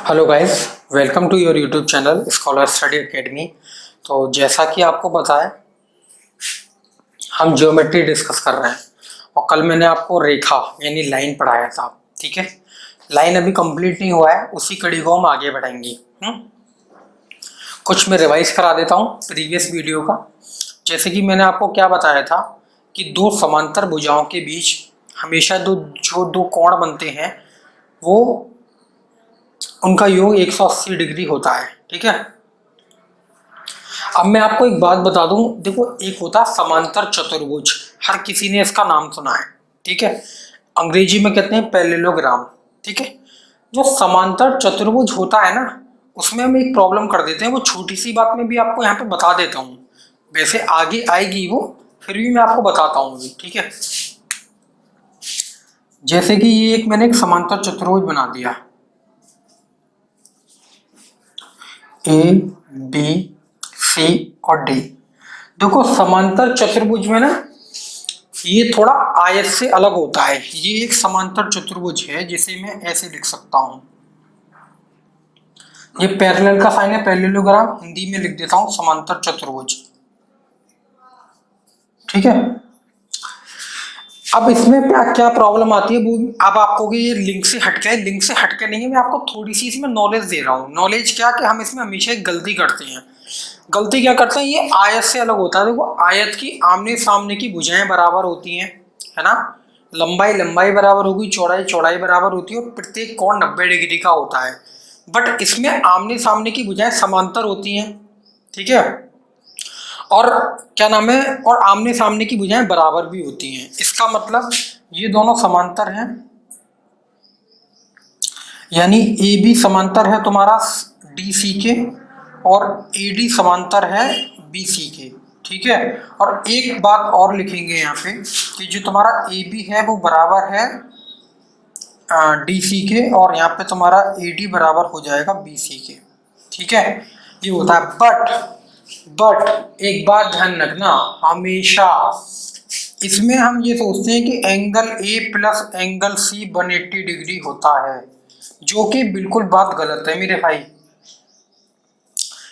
Hello guys, welcome to your YouTube channel scholar study academy. तो जैसा कि आपको पता है, हम ज्योमेट्री डिस्कस कर रहे हैं और कल मैंने आपको रेखा यानी लाइन पढ़ाया था। ठीक है, लाइन अभी कंप्लीट नहीं हुआ है, उसी कड़ी को हम आगे बढ़ाएंगे। कुछ मैं रिवाइज करा देता हूँ प्रीवियस वीडियो का। जैसे कि मैंने आपको क्या बताया था कि दो समांतर भुजाओं के बीच हमेशा दो कोण बनते हैं, वो उनका योग 180 डिग्री होता है। ठीक है, अब मैं आपको एक बात बता दूं, देखो एक होता है समांतर चतुर्भुज, हर किसी ने इसका नाम सुना है। ठीक है, अंग्रेजी में कहते हैं पैरेललोग्राम। ठीक है, जो समांतर चतुर्भुज होता है ना, उसमें हम एक प्रॉब्लम कर देते हैं। वो छोटी सी बात में भी आपको यहाँ पे बता देता हूँ, वैसे आगे आएगी वो, फिर भी मैं आपको बताता हूँ अभी। ठीक है, जैसे कि ये एक मैंने एक समांतर चतुर्भुज बना दिया, ए बी सी और डी। देखो समांतर चतुर्भुज में ना, ये थोड़ा आयत से अलग होता है। ये एक समांतर चतुर्भुज है जिसे मैं ऐसे लिख सकता हूं, ये पैरेलल का साइन है, पैरेललोग्राम, हिंदी में लिख देता हूं समांतर चतुर्भुज। ठीक है, अब इसमें क्या क्या प्रॉब्लम आती है वो अब आपको, ये लिंक से हटके है, लिंक से हटके नहीं है, मैं आपको थोड़ी सी इसमें नॉलेज दे रहा हूँ। नॉलेज क्या कि हम इसमें हमेशा एक गलती करते हैं। गलती क्या करते हैं, ये आयत से अलग होता है। देखो आयत की आमने सामने की भुजाएं बराबर होती हैं, है ना, लंबाई लंबाई बराबर होगी, चौड़ाई चौड़ाई बराबर होती है और प्रत्येक कोण 90 डिग्री का होता है। बट इसमें आमने सामने की भुजाएं समांतर होती हैं। ठीक है, और क्या नाम है, और आमने सामने की भुजाएं बराबर भी होती हैं। इसका मतलब ये दोनों समांतर हैं, यानी ए बी समांतर है तुम्हारा डी सी के, और ए डी समांतर है बी सी के। ठीक है, और एक बात और लिखेंगे यहाँ पे कि जो तुम्हारा ए बी है वो बराबर है डी सी के, और यहाँ पे तुम्हारा ए डी बराबर हो जाएगा बी सी के। ठीक है, ये होता है। बट एक बात ध्यान रखना, हमेशा इसमें हम ये सोचते हैं कि angle A plus angle C 180 degree होता है, जो कि बिल्कुल बात गलत है मेरे भाई।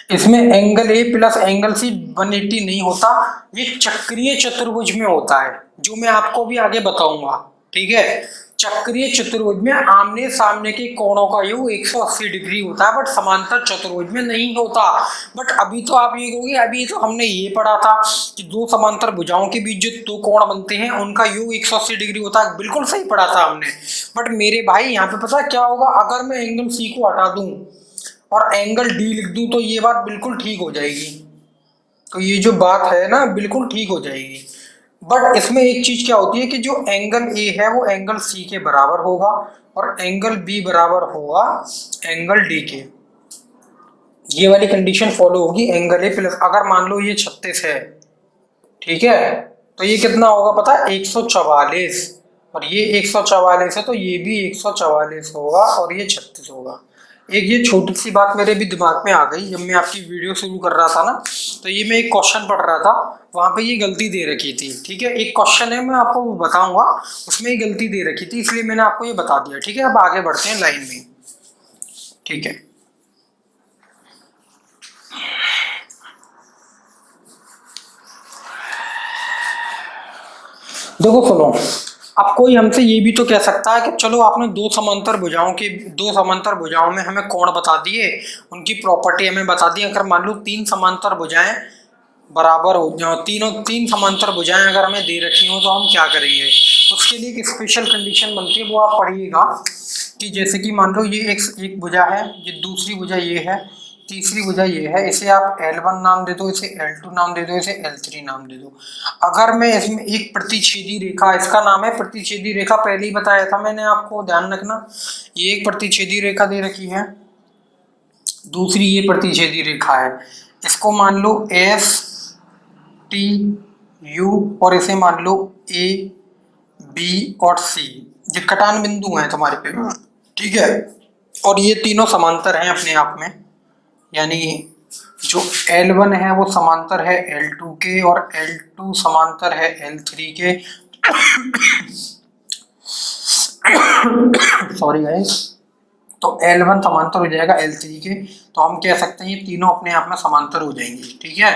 इसमें angle A plus angle C 180 नहीं होता, ये चक्रीय चतुर्भुज में होता है, जो मैं आपको भी आगे बताऊंगा। ठीक है, चक्रीय चतुर्भुज में आमने सामने के कोणों का योग 180 डिग्री होता है, बट समांतर चतुर्भुज में नहीं होता। बट अभी तो आप ये कहोगे, अभी तो हमने ये पढ़ा था कि दो समांतर भुजाओं के बीच जो दो कोण बनते हैं उनका योग 180 डिग्री होता है। बिल्कुल सही पढ़ा था हमने। बट मेरे भाई यहाँ पे पता क्या होगा, अगर मैं एंगल सी को हटा दूं और एंगल डी लिख दूं तो ये बात बिल्कुल ठीक हो जाएगी। तो ये जो बात है ना, बिल्कुल ठीक हो जाएगी। बट इसमें एक चीज क्या होती है कि जो एंगल ए है वो एंगल सी के बराबर होगा, और एंगल बी बराबर होगा एंगल डी के। ये वाली कंडीशन फॉलो होगी। एंगल ए प्लस, अगर मान लो ये 36 है, ठीक है, तो ये कितना होगा पता है, 144, और ये 144 है तो ये भी 144 होगा, और ये 36 होगा। एक ये छोटी सी बात मेरे भी दिमाग में आ गई जब मैं आपकी वीडियो शुरू कर रहा था ना, तो ये मैं एक क्वेश्चन पढ़ रहा था, वहां पे ये गलती दे रखी थी। ठीक है, एक क्वेश्चन है, मैं आपको बताऊंगा, उसमें ये गलती दे रखी थी, इसलिए मैंने आपको ये बता दिया। ठीक है, अब आगे बढ़ते हैं लाइन में। ठीक है, देखो सुनो, अब कोई हमसे ये भी तो कह सकता है कि चलो आपने दो समांतर भुजाओं में हमें कोण बता दिए, उनकी प्रॉपर्टी हमें बता दी। अगर मान लो तीन समांतर भुजाएं बराबर हो जाओ, तीन समांतर भुजाएं अगर हमें दे रखी हो तो हम क्या करेंगे। उसके लिए एक स्पेशल कंडीशन बनती है, वो आप पढ़िएगा कि जैसे कि मान लो ये एक भुजा है, ये दूसरी भुजा ये है, तीसरी भुजा ये है, इसे आप L1 नाम दे दो, इसे L2 नाम दे दो, इसे L3 नाम दे दो। अगर मैं इसमें एक प्रतिच्छेदी रेखा, इसका नाम है प्रतिच्छेदी रेखा, पहले ही बताया था मैंने आपको, ध्यान रखना। ये एक प्रतिच्छेदी रेखा दे रखी है, दूसरी ये प्रतिच्छेदी रेखा है, इसको मान लो एस टी यू, और इसे मान लो ए बी और सी। ये कटान बिंदु हैं तुम्हारे पे। ठीक है, और ये तीनों समांतर हैं अपने आप में, यानी जो L1 है वो समांतर है L2 के, और L2 समांतर है L3 के। सॉरी गाइस, तो L1 समांतर हो जाएगा L3 के, तो हम कह सकते हैं ये तीनों अपने आप में समांतर हो जाएंगे। ठीक है,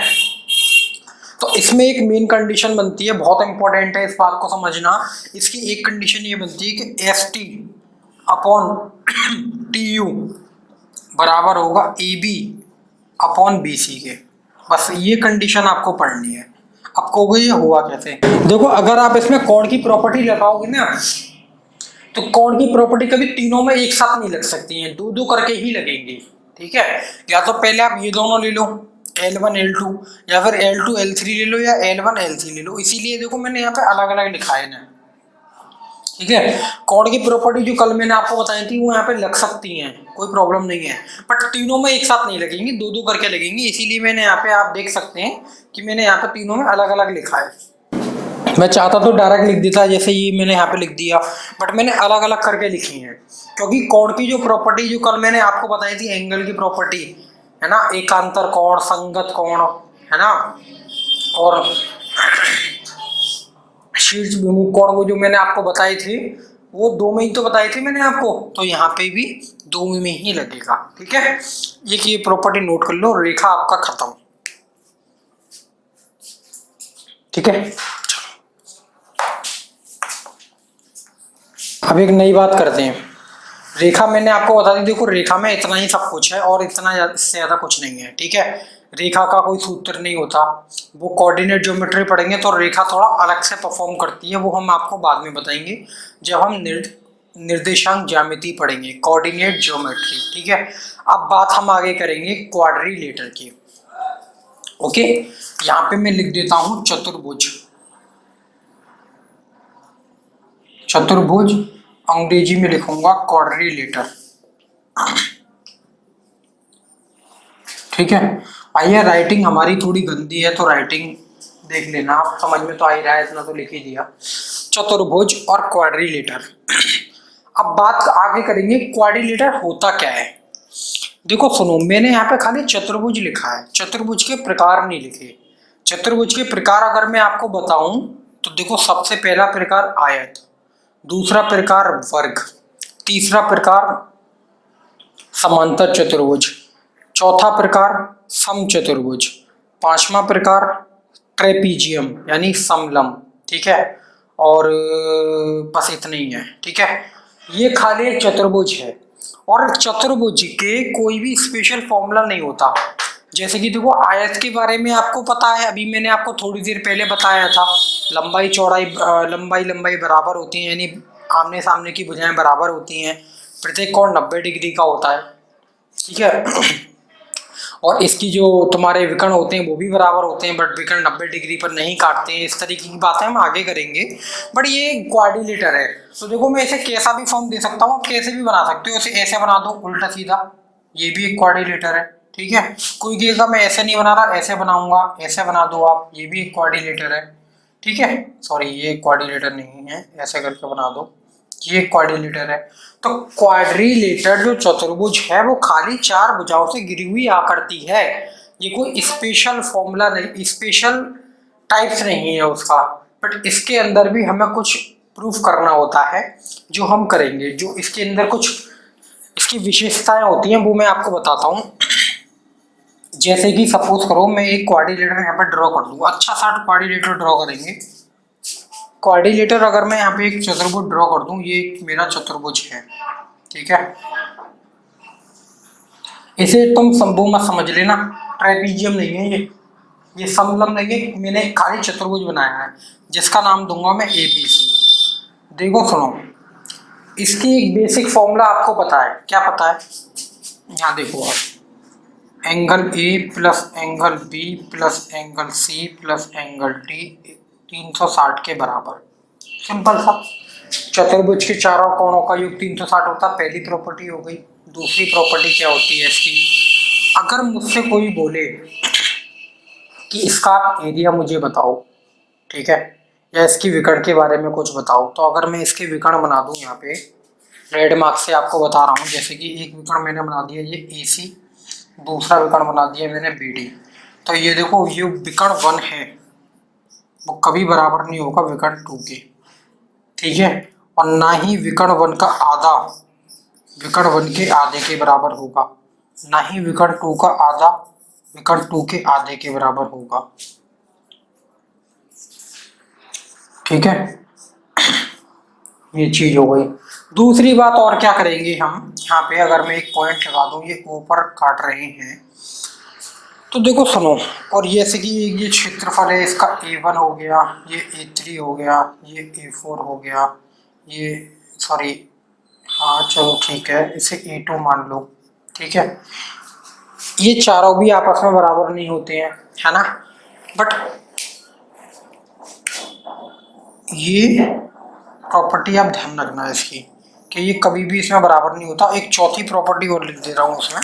तो इसमें एक मेन कंडीशन बनती है, बहुत इंपॉर्टेंट है इस बात को समझना। इसकी एक कंडीशन ये बनती है कि ST अपॉन TU बराबर होगा AB अपॉन BC के। बस ये कंडीशन आपको पढ़नी है। अब कहोगे ये हुआ कैसे? देखो, अगर आप इसमें कोण की प्रॉपर्टी लगाओगे ना, तो कोण की प्रॉपर्टी कभी तीनों में एक साथ नहीं लग सकती है, दो दो करके ही लगेंगी। ठीक है, या तो पहले आप ये दोनों ले लो L1 L2, या फिर L2 L3 ले लो, या L1 L3 ले लो। इसीलिए देखो मैंने यहाँ पे अलग अलग लिखा है ना। ठीक है, कोण की प्रॉपर्टी जो कल मैंने आपको बताई थी वो यहाँ पे लग सकती हैं, कोई प्रॉब्लम नहीं है, बट तीनों में एक साथ नहीं लगेंगी, दो दो करके लगेंगी। इसीलिए मैंने यहाँ पे, आप देख सकते हैं कि मैंने यहाँ पे तीनों में अलग अलग लिखा है। मैं चाहता तो डायरेक्ट लिख देता, जैसे ये मैंने यहाँ पे लिख दिया, बट मैंने अलग अलग करके लिखी है, क्योंकि कोण की जो प्रॉपर्टी जो कल मैंने आपको बताई थी, एंगल की प्रॉपर्टी है ना, एकांतर कोण, संगत कोण, है ना, और शीर्ष विमुख कोण, वो जो मैंने आपको बताई थी वो दो में ही तो बताई थी मैंने आपको, तो यहाँ पे भी दो में ही लगेगा। ठीक है, ये प्रॉपर्टी नोट कर लो, रेखा आपका खत्म। ठीक है, अब एक नई बात करते हैं। रेखा मैंने आपको बता दी, देखो रेखा में इतना ही सब कुछ है और इतना इससे ज्यादा कुछ नहीं है। ठीक है, रेखा का कोई सूत्र नहीं होता, वो कोऑर्डिनेट ज्योमेट्री पढ़ेंगे तो रेखा थोड़ा अलग से परफॉर्म करती है, वो हम आपको बाद में बताएंगे जब हम निर्देशांक ज्यामिति पढ़ेंगे, कोऑर्डिनेट ज्योमेट्री। ठीक है, अब बात हम आगे करेंगे क्वाड्रिलेटर की। ओके, यहाँ पे मैं लिख देता हूं चतुर्भुज। चतुर्भुज अंग्रेजी में लिखूंगा क्वाड्रिलेटर। ठीक है, आइए, राइटिंग हमारी थोड़ी गंदी है तो राइटिंग देख लेना, आप समझ में तो आ ही रहा है, इतना तो लिख ही दिया, चतुर्भुज और क्वाड्रिलेटर। अब बात आगे करेंगे क्वाड्रिलेटर होता क्या है। देखो सुनो, मैंने यहाँ पे खाली चतुर्भुज लिखा है, चतुर्भुज के प्रकार नहीं लिखे। चतुर्भुज के प्रकार अगर मैं आपको बताऊं तो देखो, सबसे पहला प्रकार आयत, दूसरा प्रकार वर्ग, तीसरा प्रकार समांतर चतुर्भुज, चौथा प्रकार समचतुर्भुज, पांचवा प्रकार ट्रेपीजियम यानी समलंब। ठीक है, और बस इतना ही है। ठीक है, ये खाली एक चतुर्भुज है, और चतुर्भुज के कोई भी स्पेशल फॉर्मूला नहीं होता। जैसे कि देखो, आयत के बारे में आपको पता है, अभी मैंने आपको थोड़ी देर पहले बताया था, लंबाई चौड़ाई लंबाई बराबर होती है, यानी आमने सामने की भुजाएं बराबर होती हैं, प्रत्येक कोण 90 डिग्री का होता है। ठीक है, और इसकी जो तुम्हारे विकर्ण होते हैं वो भी बराबर होते हैं, बट विकर्ण 90 डिग्री पर नहीं काटते हैं। इस तरीके की बातें हम आगे करेंगे, बट ये क्वाड्रिलेटर है। तो देखो, मैं इसे कैसा भी फॉर्म दे सकता हूँ, कैसे भी बना सकते हो, इसे ऐसे बना दो उल्टा सीधा, ये भी एक क्वाड्रिलेटर है। ठीक है, कोई कहेगा मैं ऐसे नहीं बना रहा, ऐसे बनाऊंगा, ऐसे बना दो आप, ये भी एक क्वाड्रिलेटर है। ठीक है, सॉरी, ये क्वाड्रिलेटर नहीं है, ऐसे करके बना दो, ये क्वाड्रिलेटर है। तो क्वाड्रिलेटर जो चतुर्भुज है वो खाली चार भुजाओं से घिरी हुई आकृति है, ये कोई स्पेशल फॉर्मूला नहीं, स्पेशल टाइप्स नहीं है उसका, बट इसके अंदर भी हमें कुछ प्रूफ करना होता है, जो हम करेंगे। जो इसके अंदर कुछ इसकी विशेषताएं होती हैं वो मैं आपको बताता हूँ। जैसे कि सपोज करो, मैं एक क्वाड्रिलेटर यहाँ पर ड्रॉ कर दूँ, अच्छा सा क्वाड्रिलेटर ड्रॉ करेंगे। क्वाड्रिलेटर अगर मैं यहाँ पे एक चतुर्भुज ड्रॉ कर दूं, ये मेरा चतुर्भुज है। ठीक है, इसे तुम शंभु मत समझ लेना, ट्रेपीजियम नहीं है ये समलंब नहीं है, मैंने खाली चतुर्भुज बनाया है जिसका नाम दूंगा मैं ABC। देखो सुनो, इसकी एक बेसिक फॉर्मूला आपको पता है, क्या पता है? यहाँ देखो आप, angle A plus angle B plus angle C plus angle D 360 के बराबर। सिंपल सा, चतुर्भुज के चारों कोणों का योग 360 होता, पहली प्रॉपर्टी हो गई। दूसरी प्रॉपर्टी क्या होती है इसकी, अगर मुझसे कोई बोले कि इसका एरिया मुझे बताओ, ठीक है, या इसकी विकर्ण के बारे में कुछ बताओ, तो अगर मैं इसके विकर्ण बना दूं, यहाँ पे रेड मार्क से आपको बता रहा हूँ, जैसे कि एक विकर्ण मैंने बना दिया ये AC, दूसरा विकर्ण बना दिया मैंने BD, तो ये देखो, ये विकर्ण 1 है, वो कभी बराबर नहीं होगा विकर्ण 2 के। ठीक है, और ना ही विकर्ण 1 का आधा विकर्ण 1 के आधे के बराबर होगा, ना ही विकर्ण 2 का आधा विकर्ण 2 के आधे के बराबर होगा। ठीक है, ये चीज हो गई। दूसरी बात और क्या करेंगे हम यहाँ पे, अगर मैं एक पॉइंट लगा दूं, ये ऊपर काट रहे हैं तो देखो सुनो, और ये जैसे कि ये क्षेत्रफल है, इसका A1 हो गया, ये A3 हो गया, ये A4 हो गया, ये सॉरी, हाँ चलो ठीक है, इसे A2 मान लो। ठीक है, ये चारों भी आपस में बराबर नहीं होते हैं, है ना, बट ये प्रॉपर्टी आप ध्यान रखना है इसकी, कि ये कभी भी इसमें बराबर नहीं होता। एक चौथी प्रॉपर्टी और लिख दे रहा हूँ उसमें,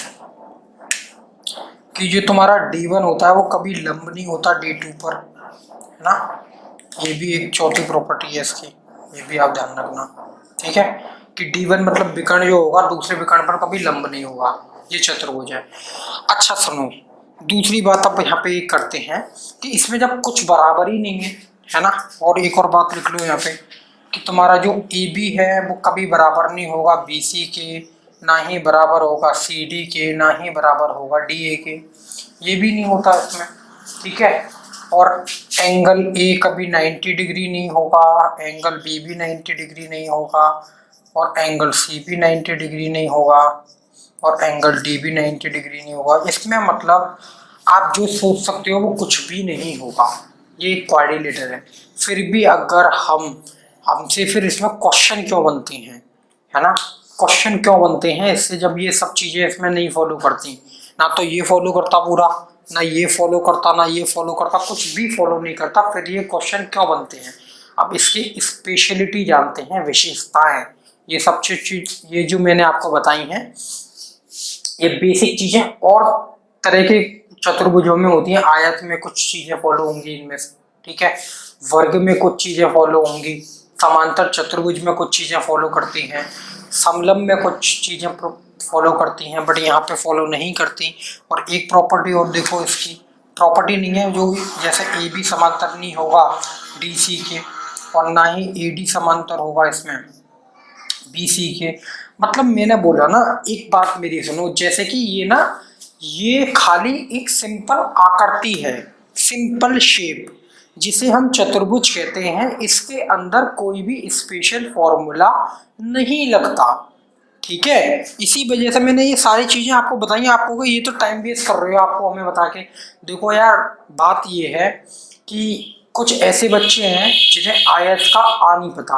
कि जो तुम्हारा D1 होता है वो कभी लंब नहीं होता D2 पर, है ना, ये भी एक चौथी प्रॉपर्टी है इसकी, ये भी आप ध्यान रखना। ठीक है, कि D1 मतलब विकर्ण जो होगा दूसरे विकर्ण पर कभी लंब नहीं होगा, ये चतुर्भुज है। अच्छा सुनो, दूसरी बात अब यहाँ पे करते हैं कि इसमें जब कुछ बराबर ही नहीं है ना, और एक और बात लिख लो यहाँ पे, कि तुम्हारा जो AB है वो कभी बराबर नहीं होगा BC के, ना ही बराबर होगा CD के, ना ही बराबर होगा DA के, ये भी नहीं होता इसमें। ठीक है, और एंगल A कभी 90 डिग्री नहीं होगा, एंगल B भी 90 डिग्री नहीं होगा, और एंगल C भी 90 डिग्री नहीं होगा, और एंगल D भी 90 डिग्री नहीं होगा। इसमें मतलब आप जो सोच सकते हो वो कुछ भी नहीं होगा, ये क्वाड्रिलेटर है। फिर भी अगर हमसे फिर इसमें क्वेश्चन क्यों बनते हैं, है ना, क्वेश्चन क्यों बनते हैं इससे, जब ये सब चीजें इसमें नहीं फॉलो करती, ना तो ये फॉलो करता पूरा, ना ये फॉलो करता, ना ये फॉलो करता, कुछ भी फॉलो नहीं करता, फिर ये क्वेश्चन क्यों बनते हैं। अब इसकी स्पेशलिटी जानते हैं, विशेषताएं, ये सब चीज ये जो मैंने आपको बताई हैं, ये बेसिक चीजें और तरह के चतुर्भुजों में होती हैं। आयत में कुछ चीजें फॉलो होंगी इनमें से, ठीक है, वर्ग में कुछ चीजें फॉलो होंगी, समांतर चतुर्भुज में कुछ चीजें फॉलो करती हैं, समलंब में कुछ चीजें फॉलो करती हैं, बट यहाँ पे फॉलो नहीं करती। और एक प्रॉपर्टी और देखो, इसकी प्रॉपर्टी नहीं है जो, जैसे AB समांतर नहीं होगा DC के, और ना ही AD समांतर होगा इसमें BC के। मतलब मैंने बोला ना, एक बात मेरी सुनो, जैसे कि ये ना, ये खाली एक सिंपल आकृति है, सिंपल शेप, जिसे हम चतुर्भुज कहते हैं, इसके अंदर कोई भी स्पेशल फॉर्मूला नहीं लगता। ठीक है, इसी वजह से मैंने ये सारी चीजें आपको बताई। आपको ये तो टाइम वेस्ट कर रहे हो आपको हमें बता के। देखो यार, बात ये है कि कुछ ऐसे बच्चे हैं जिन्हें आयत का आ नहीं पता,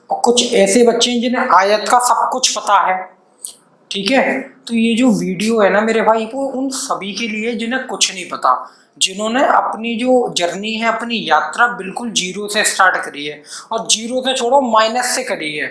और कुछ ऐसे बच्चे हैं जिन्हें आयत का सब कुछ पता है। ठीक है, तो ये जो वीडियो है ना मेरे भाई, वो उन सभी के लिए जिन्हें कुछ नहीं पता, जिन्होंने अपनी जो जर्नी है, अपनी यात्रा बिल्कुल जीरो से स्टार्ट करी है, और जीरो से छोड़ो माइनस से करी है।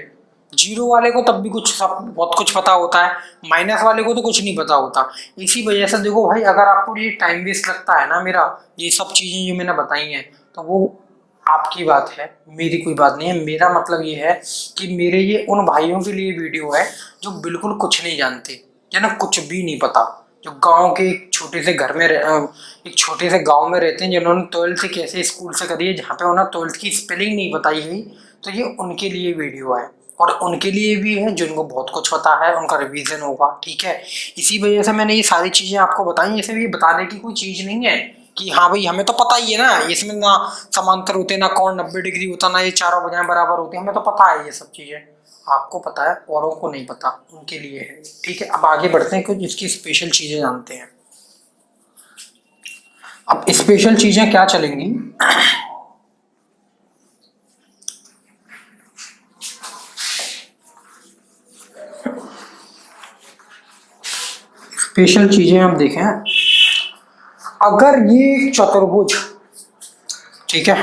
जीरो वाले को तब भी कुछ सब बहुत कुछ पता होता है, माइनस वाले को तो कुछ नहीं पता होता। इसी वजह से देखो भाई, अगर आपको ये टाइम वेस्ट लगता है ना मेरा, ये सब चीजें जो मैंने बताई हैं, तो वो आपकी बात है, मेरी कोई बात नहीं है। मेरा मतलब ये है कि मेरे ये उन भाइयों के लिए वीडियो है जो बिल्कुल कुछ नहीं जानते, या ना कुछ भी नहीं पता, जो गांव के एक छोटे से घर में एक छोटे से गांव में रहते हैं, जिन्होंने 12th कैसे स्कूल से करी है, जहाँ पे उन्हें 12th की स्पेलिंग नहीं बताई गई, तो ये उनके लिए वीडियो है। और उनके लिए भी है जिनको बहुत कुछ पता है, उनका रिवीजन होगा। ठीक है, इसी वजह से मैंने ये सारी चीजें आपको बताई। इसमें ये बताने की कोई चीज नहीं है कि हाँ भाई हमें तो पता ही है ना, इसमें ना समांतर होते, ना कोण 90 डिग्री होता, ना ये चारों भुजाएं बराबर होती, हमें तो पता है ये सब चीजें। आपको पता है, औरों को नहीं पता, उनके लिए है। ठीक है, अब आगे बढ़ते हैं, कुछ इसकी स्पेशल चीजें जानते हैं। अब स्पेशल चीजें क्या चलेंगी, स्पेशल चीजें हम देखें। अगर ये चतुर्भुज, ठीक है,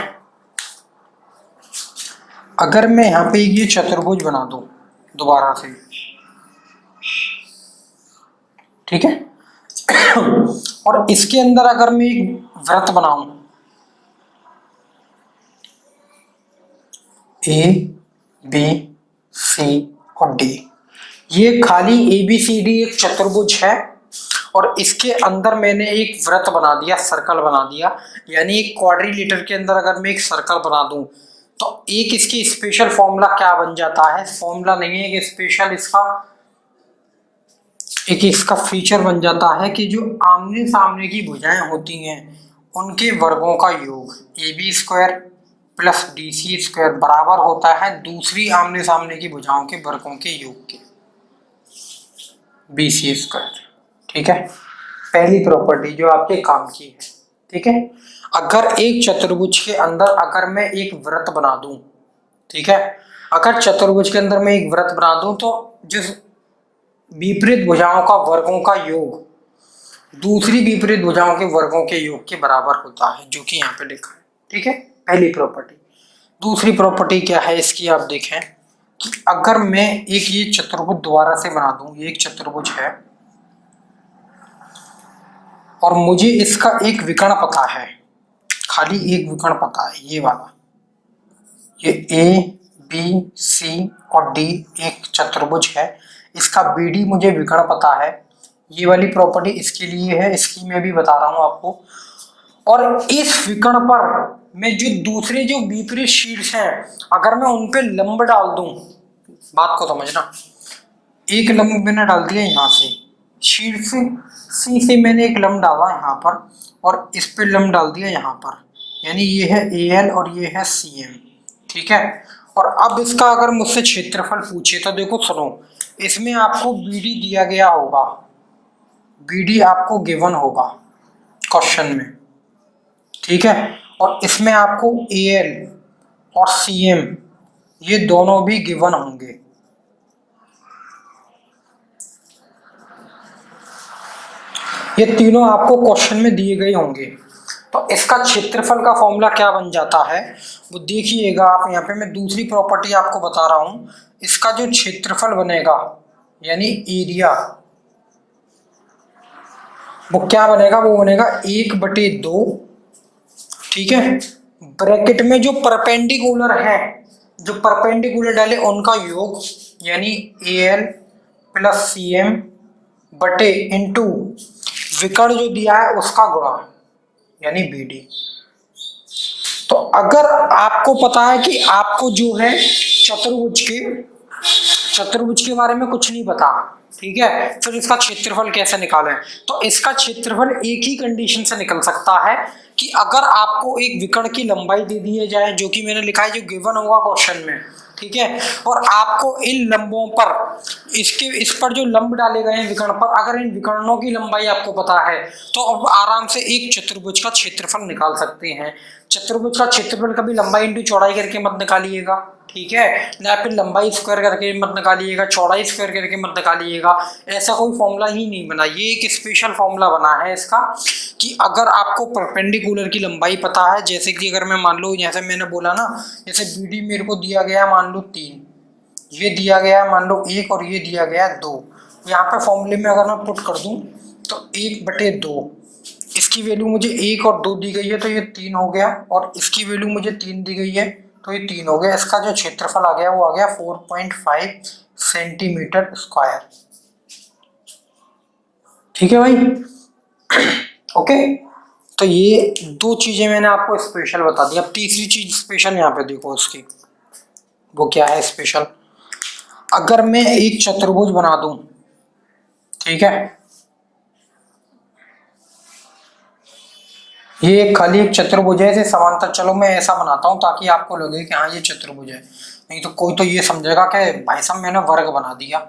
अगर मैं यहाँ पे ये चतुर्भुज बना दूं दोबारा से, ठीक है, और इसके अंदर अगर मैं एक वृत्त बनाऊं, A B C और D, ये खाली ABCD एक चतुर्भुज है, और इसके अंदर मैंने एक वृत्त बना दिया, सर्कल बना दिया, यानी एक क्वाड्रिलेटर के अंदर अगर मैं एक सर्कल बना दूं, तो एक इसकी स्पेशल फॉर्मूला क्या बन जाता है, फॉर्मूला नहीं है, एक स्पेशल इसका एक इसका फीचर बन जाता है कि जो आमने सामने की भुजाएं होती हैं उनके वर्गों का योग A B square plus D C square बराबर होता है दूसरी आमने सामने की भुजाओं के वर्गों के योग के बी सी स्क्वायर। ठीक है, पहली प्रॉपर्टी जो आपके काम की है। ठीक है, अगर एक चतुर्भुज के अंदर अगर मैं एक वृत्त बना दूं, ठीक है, अगर चतुर्भुज के अंदर मैं एक वृत्त बना दूं तो जिस विपरीत भुजाओं का वर्गों का योग दूसरी विपरीत भुजाओं के वर्गों के योग के बराबर होता है, जो कि यहाँ पे लिखा है। ठीक है, पहली प्रॉपर्टी। दूसरी प्रॉपर्टी क्या है इसकी, आप देखें कि अगर मैं एक ये चतुर्भुज दोबारा से बना दूं, ये एक चतुर्भुज है और मुझे इसका एक विकर्ण पता है, खाली एक विकर्ण पता है, ये वाला, ये ए बी सी और डी एक चतुर्भुज है, इसका बी डी मुझे विकर्ण पता है। ये वाली प्रॉपर्टी इसके लिए है, इसकी मैं भी बता रहा हूं आपको। और इस विकर्ण पर मैं जो दूसरे जो विपरीत शीर्ष हैं अगर मैं उन पे लंब डाल दूं, बात को समझना, एक लंब मैंने डाल दिया यहाँ से, शीर्ष सी से मैंने एक लंब डाला यहाँ पर और इस पे लंब डाल दिया यहाँ पर, यानी ये है ए एल और ये है सी एम। ठीक है, और अब इसका अगर मुझसे क्षेत्रफल पूछे तो देखो सुनो, इसमें आपको बी डी दिया गया होगा, बी डी आपको गिवन होगा क्वेश्चन में। ठीक है, और इसमें आपको ए एल और सी एम ये दोनों भी गिवन होंगे। ये तीनों आपको क्वेश्चन में दिए गए होंगे। तो इसका क्षेत्रफल का फॉर्मूला क्या बन जाता है वो देखिएगा आप यहाँ पे, मैं दूसरी प्रॉपर्टी आपको बता रहा हूं। इसका जो क्षेत्रफल बनेगा यानी एरिया, वो क्या बनेगा, वो बनेगा 1/2। ठीक है, ब्रैकेट में जो परपेंडिकुलर है, जो परपेंडिकुलर डाले उनका योग यानी A L plus C M बटे इंटू विकर्ण जो दिया है उसका गुणा यानी बी डी। तो अगर आपको पता है कि आपको जो है चतुर्भुज के बारे में कुछ नहीं पता, ठीक है, फिर इसका क्षेत्रफल कैसे निकालें, तो इसका क्षेत्रफल एक ही कंडीशन से निकल सकता है कि अगर आपको एक विकर्ण की लंबाई दे दी जाए, जो कि मैंने लिखा है, जो गिवन होगा क्वेश्चन में। ठीक है, और आपको इन लंबों पर इस पर जो लंब डाले गए हैं विकर्ण पर, अगर इन विकर्णों की लंबाई आपको पता है तो अब आराम से एक चतुर्भुज का क्षेत्रफल निकाल सकते हैं। चतुर्भुज का क्षेत्रफल कभी लंबाई इंटू चौड़ाई करके मत निकालिएगा, ठीक है, ना फिर लंबाई स्क्वायर करके मत निकालिएगा, चौड़ाई स्क्वायर करके मत निकालिएगा, ऐसा कोई फॉर्मूला ही नहीं बना। ये एक स्पेशल फॉर्मूला बना है इसका कि अगर आपको परपेंडिकुलर की लंबाई पता है, जैसे कि अगर मैं मान लो, जैसे मैंने बोला ना, जैसे बी डी मेरे को दिया गया मान लो 3, ये दिया गया मान लो 1 और ये दिया गया 2, यहाँ पे फॉर्मूले में अगर मैं पुट कर दूं तो 1/2, इसकी वैल्यू मुझे 1 और 2 दी गई है तो ये 3 हो गया, और इसकी वैल्यू मुझे 3 दी गई है तो ये 3 हो गया। इसका जो क्षेत्रफल आ गया वो आ गया 4.5 सेंटीमीटर स्क्वायर। ठीक है भाई, ओके, तो ये दो चीजें मैंने आपको स्पेशल बता दी। अब तीसरी चीज स्पेशल यहाँ पे देखो उसकी, वो क्या है स्पेशल। अगर मैं एक चतुर्भुज बना दूं, ठीक है, ये खाली एक चतुर्भुज है, इसे समांतर, चलो मैं ऐसा बनाता हूं ताकि आपको लगे कि हाँ ये चतुर्भुज है, नहीं तो कोई तो ये समझेगा कि भाई साहब मैंने वर्ग बना दिया,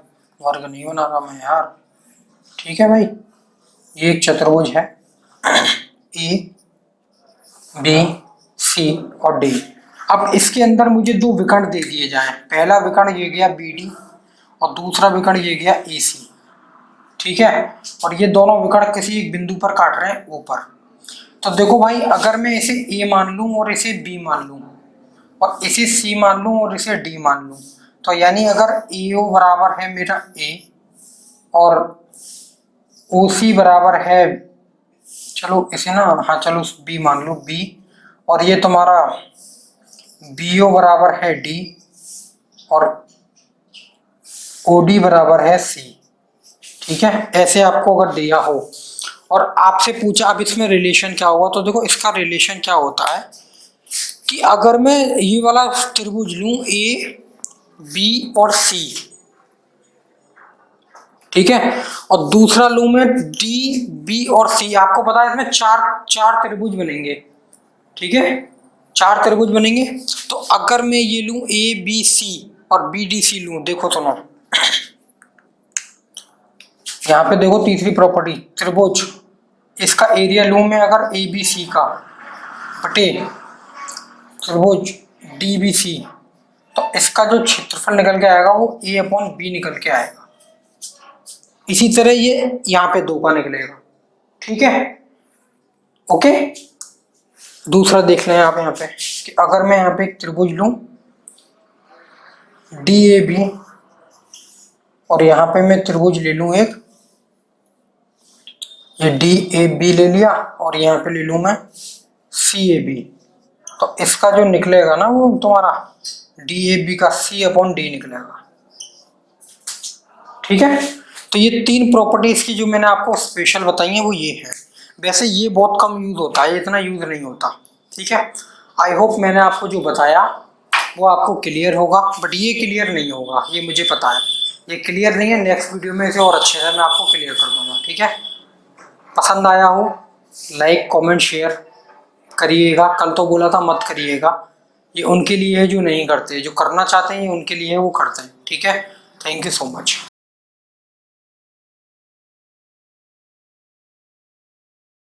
वर्ग नहीं बना रहा मैं यार। ठीक है भाई, ये एक चतुर्भुज है ए बी सी और डी। अब इसके अंदर मुझे दो विकर्ण दे दिए जाएं, पहला विकर्ण ये गया बी डी और दूसरा विकर्ण ये गया ए सी। ठीक है, और ये दोनों विकर्ण किसी एक बिंदु पर काट रहे हैं ऊपर। तो देखो भाई, अगर मैं इसे ए मान लूं और इसे बी मान लूं और इसे सी मान लूं और इसे डी मान लूं, तो यानी अगर ए ओ बराबर है मेरा ए और ओ सी बराबर है, चलो इसे ना, हाँ चलो बी मान लो बी, और ये तुम्हारा बी ओ बराबर है डी और ओ डी बराबर है सी। ठीक है, ऐसे आपको अगर दिया हो और आपसे पूछा अब इसमें रिलेशन क्या होगा, तो देखो इसका रिलेशन क्या होता है कि अगर मैं ये वाला त्रिभुज लूं ए बी और सी, ठीक है, और दूसरा लूं मैं डी बी और सी, आपको पता है इसमें चार त्रिभुज बनेंगे, ठीक है, चार त्रिभुज बनेंगे। तो अगर मैं ये लूं ए बी सी और बी डी सी लूं, देखो सुनो, यहाँ पे देखो तीसरी प्रॉपर्टी, त्रिभुज, इसका एरिया लूं मैं अगर ए बी सी का बटे त्रिभुज डी बी सी, तो इसका जो क्षेत्रफल निकल के आएगा वो ए अपॉन बी निकल के आएगा। इसी तरह ये यहाँ पे 2 का निकलेगा, ठीक है, ओके। दूसरा देख लें आप यहाँ पे कि अगर मैं यहाँ पे एक त्रिभुज लूं डी ए बी और यहाँ पे मैं त्रिभुज ले लूं एक, ये डी ए बी ले लिया और यहाँ पे ले लूं मैं सी ए बी, तो इसका जो निकलेगा ना वो तुम्हारा डी ए बी का सी अपॉन डी निकलेगा, ठीक है। तो ये 3 प्रॉपर्टीज की जो मैंने आपको स्पेशल बताई है वो ये है। वैसे ये बहुत कम यूज होता है, इतना यूज नहीं होता, ठीक है। आई होप मैंने आपको जो बताया वो आपको क्लियर होगा, बट ये क्लियर नहीं होगा, ये मुझे पता है, ये क्लियर नहीं है। नेक्स्ट वीडियो में इसे और अच्छे से मैं आपको क्लियर कर दूंगा, ठीक है। पसंद आया हो लाइक कमेंट शेयर करिएगा, कल तो बोला था मत करिएगा, ये उनके लिए है जो नहीं करते, जो करना चाहते हैं ये उनके लिए वो करते हैं, ठीक है। Thank you so much.